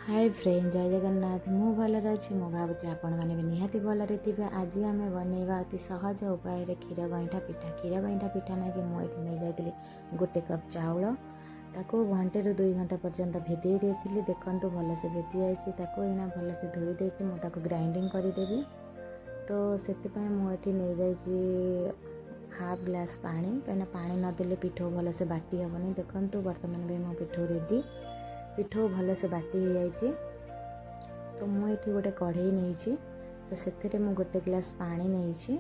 Hi friend जय जगन्नाथ मु भलरे अच्छी मु भावुँ आपण मैंने भी निहाती भलरे थे। आज आम बनवा अति सहज उपाय क्षीर गईठा पिठा। क्षीर गईठा पिठा ना कि मुझे नहीं जाती गोटे कप चाउल ताको घंटे रू 2 घंटा पर्यंत भेदे देती। देखु भलसे भेदी जाइए एना भलसे धोई देकी मुझे ग्राइंडिंग करदेवी। तो से मुझे नहीं जाइए हाफ ग्लास पानी कहीं पानी नदेले पिठो भलसे बाटी हेनी। देखु बर्तमान भी मो पिठो रेडी पिठो भलसे बाटी हो जाइए। तो मुझे गोटे कढ़ई नहीं तो से गोटे ग्लास पानी नहीं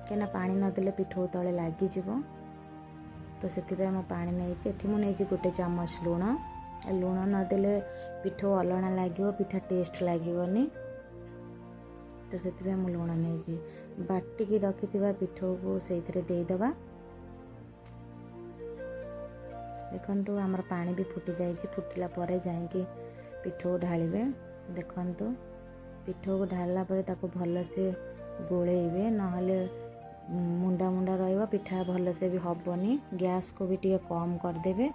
कहीं पानी नदेले पिठो तले लगिज। तो से पानी नहीं गोटे चामच लुण लुण नदेले पिठो अलणा लगे पिठा टेस्ट लगेनि। तो से लुण नहीं बाटिकी रखि पिठो को से देदेबा। देखु आमर पानी भी फुटी जाइए फुटिला परे जाइए पिठो ढालिबे। देखु पिठो को ढाला परे ताको भलसे गोलेबे नहले मुंडा मुंडा रहिबा पिठा भलसे भी हबनी। गैस को भी टिके कम करदेबे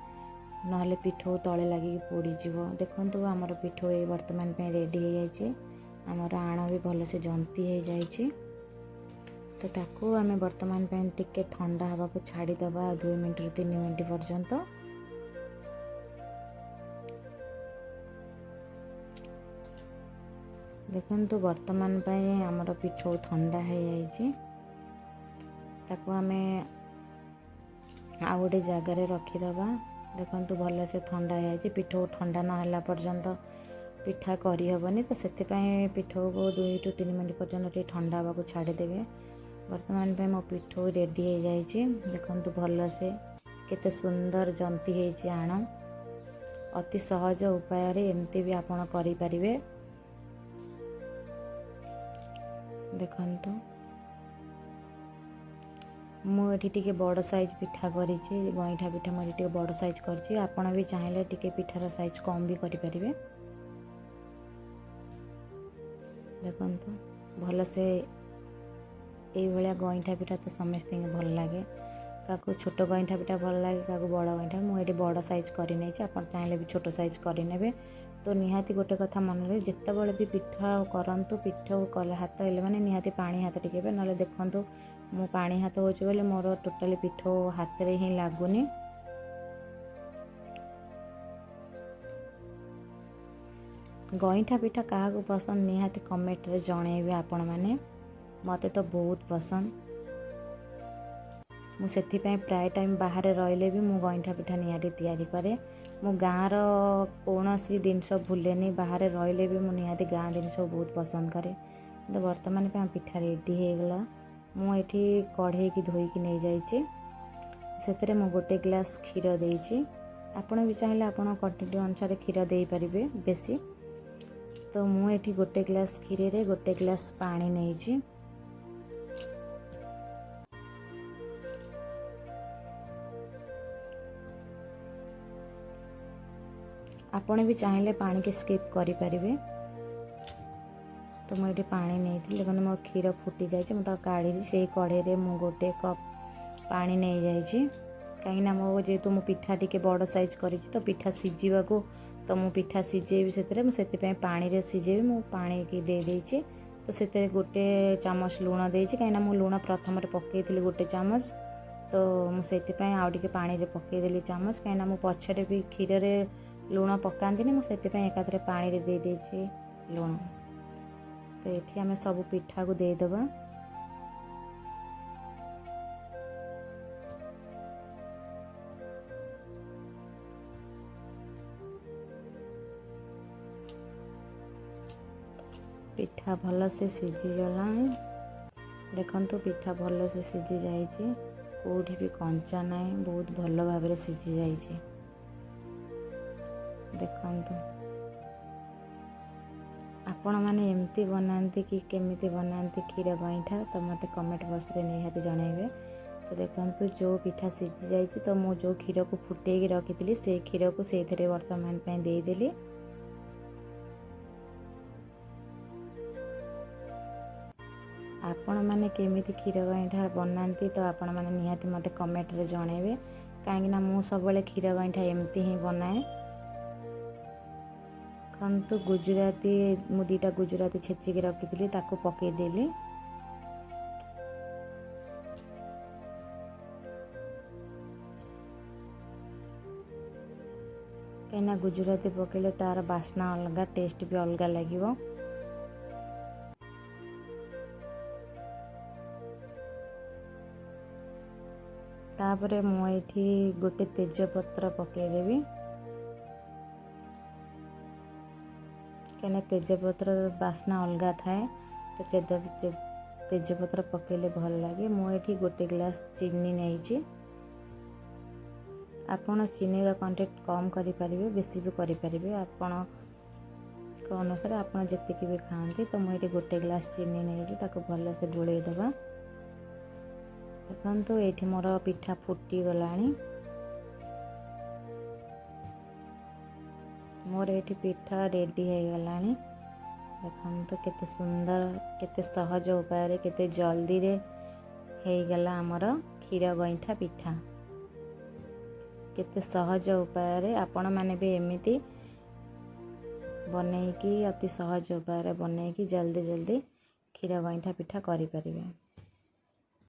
नहले पिठो तले लगी पोड़ीजिवो। देखु आमर पिठो ये वर्तमान पे रेडी हो जाइए। आमर आण भी भलसे जंती हो जाइए। तो ताको आमे वर्तमान पे टिके ठंडा हवा को छाड़ीदबा 2 मिनट रू 3 मिनट पर्यंत। देखु वर्तमान पे आमर पिठो ठंडा हो जाइए। ताको आमे आ गोटे जगार रखीदबा। देखु भलसे ठंडा हो जाइए। पिठो ठंडा नहला पर्यंत पिठा करहबनी। तो से पिठो को 2 ରୁ 3 मिनट पर्यंत ठंडा हवा को छाड़देवे। वर्तमान पे मो पिठो रेडी हो जाइए। देखु भलसे केते सुंदर जंती है आण। अति सहज उपाय एमती भी आपन करि परिबे। देखु मुझे टिके बड़ साइज पिठा करी गईठा पिठा मुझे बड़ साइज कर। आपड़ भी चाहिए टिके पिठार साइज कम भी करें। देखु भलसे ये गईठा पिठा तो समस्त भल लगे। क्या छोट गईठा पिठा भल लगे क्या बड़ गईठा। मुझे बड़ साइज करनी आप चाहिए भी छोट साइज करे। तो निहाती गोटे कथा मन रहे जिते बड़े भी पिठा करूँ पिठा कले हाथ हेल्ले मैंने निहाती पानी हाथ टिके ना देखु मो पानी हाथ हो मोर टोटाली पिठो हाथ रे ही लगुनि। गईठा पिठा क्या पसंद निहाती कमेंट रे जणेबे आपण मैंने। मते तो बहुत पसंद मुझे प्राय टाइम बाहर रहिले भी मु गईठा पिठा निहाती तैयारी करे। मु गाँव कौन सी जिनस भूलेनी बाहर रहिले भी मु निहाती गाँ जिनस बहुत पसंद करे। तो वर्तमान पे पिठा रेडी हो गला। मुझे कढ़ई की धोईकी नहीं जाइए। से मु गोटे ग्लास क्षीर देइछि। आपण भी चाहिए आपण क्वांटिटी अनुसार क्षीर दे पारिबे बेसी। तो मुझे गोटे ग्लास क्षीर रे गोटे ग्लास पानी नहीं। आपण भी चाहिए पानी के स्किप करि परिबे। तो मुझे पानी नहीं थी देखो मो क्षीर फुटी जाइए मुझे काढ़ी से कढ़ई मु गोटे कप पानी नहीं जाइए। कहीं मो जेहेतु मो पिठा टिके बड़ साइज करी तो पिठा सीझा को तो मु पिठा सीझेबी से पानी रे सीझेबी मु पानी की दे देइछि। तो से गोटे चामच लुण देइछि कहीं मु लुण प्रथम पकई गोटे चामच। तो मुझे आउ टिके पानी रे पकईदेली चामच कहीं मु पछरे भी क्षीर रे लुण पकांतीनि मुझे एकाथरे पानी रे दे देइछि लुण। तो ये आम सब पिठा को देदेबा। पिठा भल से सीझीगला। देखु पिठा भल से सीझी जाइए कौटी भी कंचा ना बहुत भल भाव सीझी जाइए। देखु आपण मैंने एमती बनाती कि केमिति बनाती क्षीर गईठा तो मत कमेंट बॉक्स रे निहाती जणेबे। तो देखु जो पिठा सीझी जाइए तो मु जो क्षीर को फुटेकी रखी से क्षीर को से वर्तमान पे देदेली। आपण मैंने केमिति क्षीर गईठा बनाती तो आपण मैंने निहाती मत कमेंट रे जणेबे। कहीं मु सब क्षीर गईठा एमती ही बनाए। ଦେଖନ୍ତୁ ଗୁଜୁରାତି ମୁଁ 2ଟା ଗୁଜୁରାତି ଛେଚିକି ରଖିଥିଲି ତାକୁ ପକେଇଦେଲି। କାହିଁକିନା ଗୁଜୁରାତି ପକେଇଲେ ତାର ବାସ୍ନା ଅଲଗା, ଟେଷ୍ଟ ବି ଅଲଗା ଲାଗିବ। ତାପରେ ମୁଁ ଏଇଠି ଗୋଟେ ତେଜପତ୍ର ପକେଇଦେବି, କାହିଁକିନା ତେଜପତ୍ରର ବାସ୍ନା ଅଲଗା ଥାଏ, ତ ତେଜପତ୍ର ପକେଇଲେ ଭଲ ଲାଗେ। ମୁଁ ଏଇଠି 1 ଗ୍ଲାସ୍ ଚିନି ନେଇଛି। ଆପଣ ଚିନିର କଣ୍ଟେଣ୍ଟ କମ୍ କରିପାରିବେ, ବେଶୀ ବି କରିପାରିବେ, ଆପଣଙ୍କ ଅନୁସାରେ ଆପଣ ଯେତିକି ବି ଖାଆନ୍ତି। ତ ମୁଁ ଏଇଠି 1 ଗ୍ଲାସ୍ ଚିନି ନେଇଛି, ତାକୁ ଭଲସେ ଗୋଳେଇ ଦେବା। ଦେଖନ୍ତୁ ଏଇଠି ମୋର ପିଠା ଫୁଟିଗଲାଣି। ମୋର ଏଇଠି ପିଠା ରେଡ଼ି ହେଇଗଲାଣି। ଦେଖନ୍ତୁ କେତେ ସୁନ୍ଦର, କେତେ ସହଜ ଉପାୟରେ, କେତେ ଜଲ୍ଦିରେ ହେଇଗଲା ଆମର କ୍ଷୀର ଗଇଁଠା ପିଠା। କେତେ ସହଜ ଉପାୟରେ ଆପଣମାନେ ବି ଏମିତି ବନେଇକି, ଅତି ସହଜ ଉପାୟରେ ବନେଇକି ଜଲ୍ଦି କ୍ଷୀର ଗଇଁଠା ପିଠା କରିପାରିବେ।